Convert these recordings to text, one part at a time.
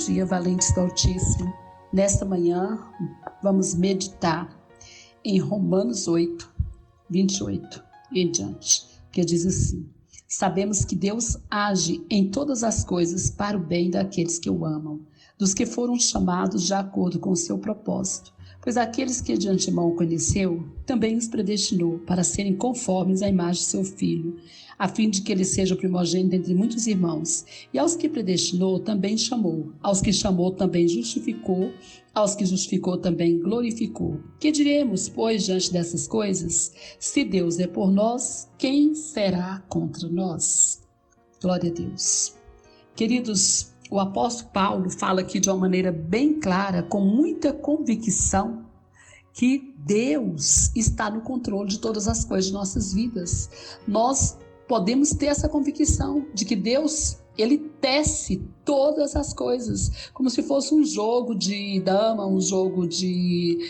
dia, valentes do Altíssimo. Nesta manhã, vamos meditar em Romanos 8, 28 e em diante, que diz assim: sabemos que Deus age em todas as coisas para o bem daqueles que o amam, dos que foram chamados de acordo com o seu propósito. Pois aqueles que de antemão conheceu, também os predestinou para serem conformes à imagem de seu Filho, a fim de que ele seja o primogênito entre muitos irmãos. E aos que predestinou, também chamou. Aos que chamou, também justificou. Aos que justificou, também glorificou. Que diremos, pois, diante dessas coisas? Se Deus é por nós, quem será contra nós? Glória a Deus. Queridos, o apóstolo Paulo fala aqui de uma maneira bem clara, com muita convicção, que Deus está no controle de todas as coisas de nossas vidas. Nós podemos ter essa convicção de que Deus, Ele tece todas as coisas, como se fosse um jogo de dama, um jogo de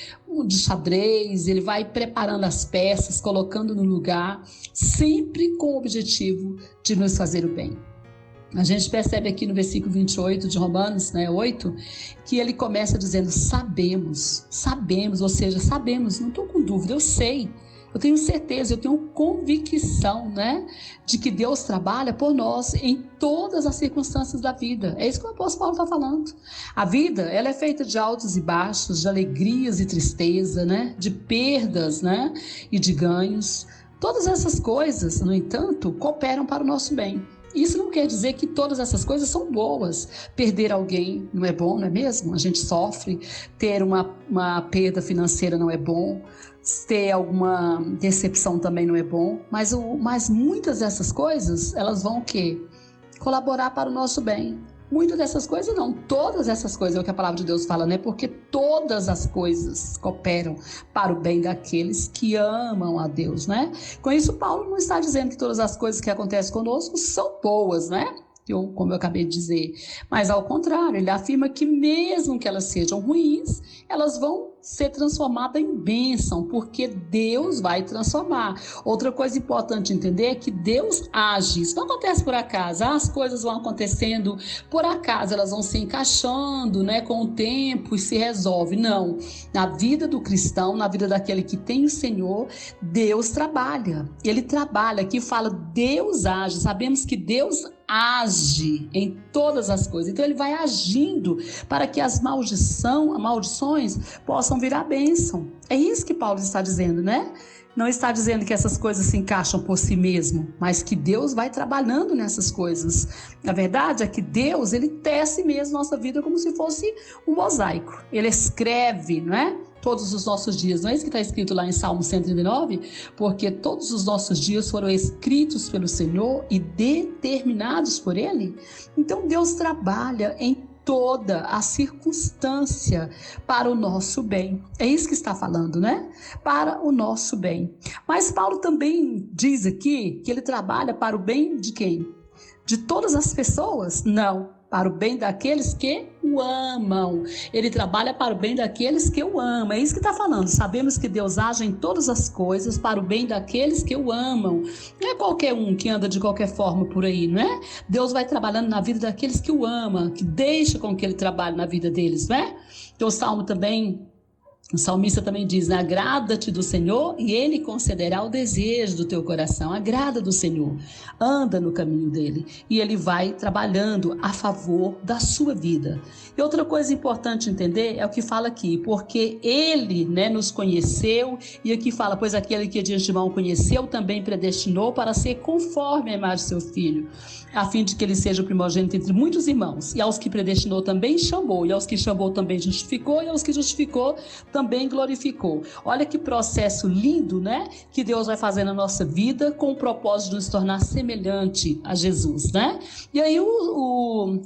xadrez. Ele vai preparando as peças, colocando no lugar, sempre com o objetivo de nos fazer o bem. A gente percebe aqui no versículo 28 de Romanos 8, que ele começa dizendo sabemos, ou seja, sabemos, não estou com dúvida, eu sei, eu tenho certeza, eu tenho convicção, de que Deus trabalha por nós em todas as circunstâncias da vida. É isso que o apóstolo Paulo está falando. A vida, ela é feita de altos e baixos, de alegrias e tristeza, de perdas, e de ganhos. Todas essas coisas, no entanto, cooperam para o nosso bem. Isso não quer dizer que todas essas coisas são boas. Perder alguém não é bom, não é mesmo? A gente sofre. Ter uma perda financeira não é bom. Ter alguma decepção também não é bom. Mas muitas dessas coisas, elas vão o quê? Colaborar para o nosso bem. Muitas dessas coisas não, todas essas coisas é o que a palavra de Deus fala, porque todas as coisas cooperam para o bem daqueles que amam a Deus, Com isso, Paulo não está dizendo que todas as coisas que acontecem conosco são boas, como eu acabei de dizer, mas ao contrário, ele afirma que mesmo que elas sejam ruins, elas vão ser transformadas em bênção, porque Deus vai transformar. Outra coisa importante entender é que Deus age, isso não acontece por acaso, as coisas vão acontecendo por acaso, elas vão se encaixando, com o tempo e se resolve. Não, na vida do cristão, na vida daquele que tem o Senhor, Deus trabalha, Ele trabalha, aqui fala Deus age, sabemos que Deus age em todas as coisas, então Ele vai agindo para que as maldições possam virar bênção. É isso que Paulo está dizendo, Não está dizendo que essas coisas se encaixam por si mesmo, mas que Deus vai trabalhando nessas coisas. A verdade é que Deus, Ele tece mesmo nossa vida como se fosse um mosaico. Ele escreve, todos os nossos dias. Não é isso que está escrito lá em Salmo 139? Porque todos os nossos dias foram escritos pelo Senhor e determinados por Ele. Então Deus trabalha em toda a circunstância para o nosso bem. É isso que está falando, Para o nosso bem. Mas Paulo também diz aqui que ele trabalha para o bem de quem? De todas as pessoas? Não. Para o bem daqueles que o amam. Ele trabalha para o bem daqueles que o amam. É isso que está falando. Sabemos que Deus age em todas as coisas para o bem daqueles que o amam. Não é qualquer um que anda de qualquer forma por aí, Deus vai trabalhando na vida daqueles que o amam, que deixa com que Ele trabalhe na vida deles, Então o salmista também diz: agrada-te do Senhor e Ele concederá o desejo do teu coração. Agrada do Senhor, anda no caminho dEle e Ele vai trabalhando a favor da sua vida. E outra coisa importante entender é o que fala aqui, porque Ele nos conheceu, e aqui fala, pois aquele que de antemão conheceu também predestinou para ser conforme a imagem de seu Filho, a fim de que Ele seja o primogênito entre muitos irmãos. E aos que predestinou também chamou, e aos que chamou também justificou, e aos que justificou também glorificou. Olha que processo lindo, que Deus vai fazer na nossa vida com o propósito de nos tornar semelhante a Jesus, E aí o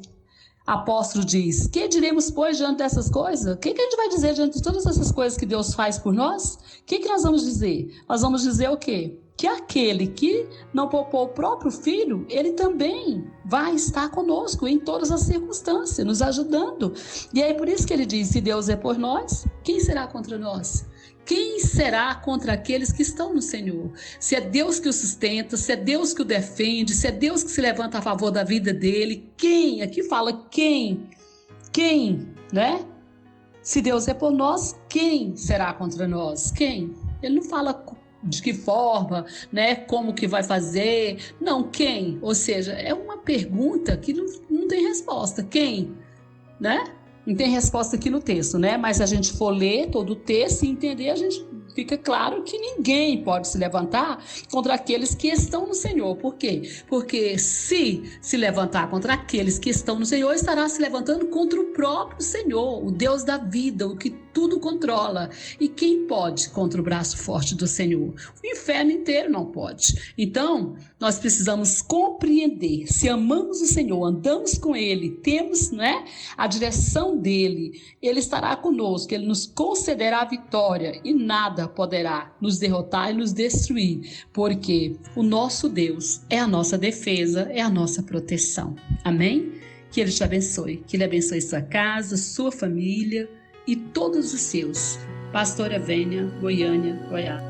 apóstolo diz: que diremos, pois, diante dessas coisas? O que a gente vai dizer diante de todas essas coisas que Deus faz por nós? O que nós vamos dizer? Nós vamos dizer o quê? Que aquele que não poupou o próprio filho, ele também vai estar conosco em todas as circunstâncias, nos ajudando. E é por isso que ele diz: se Deus é por nós, quem será contra nós? Quem será contra aqueles que estão no Senhor? Se é Deus que o sustenta, se é Deus que o defende, se é Deus que se levanta a favor da vida dele, quem? Aqui fala quem quem, né? Se Deus é por nós, quem será contra nós? Quem? Ele não fala de que forma, né? Como que vai fazer? Não, quem? Ou seja, é uma pergunta que não tem resposta. Quem? Né? Não tem resposta aqui no texto, né? Mas se a gente for ler todo o texto e entender, a gente fica claro que ninguém pode se levantar contra aqueles que estão no Senhor. Por quê? Porque se levantar contra aqueles que estão no Senhor, estará se levantando contra o próprio Senhor, o Deus da vida, o que tudo controla. E quem pode contra o braço forte do Senhor? O inferno inteiro não pode. Então, nós precisamos compreender, se amamos o Senhor, andamos com Ele, temos, né, a direção dEle, Ele estará conosco, Ele nos concederá a vitória e nada poderá nos derrotar e nos destruir, porque o nosso Deus é a nossa defesa, é a nossa proteção. Amém? Que Ele te abençoe, que Ele abençoe sua casa, sua família e todos os seus. Pastora Vênia, Goiânia, Goiás.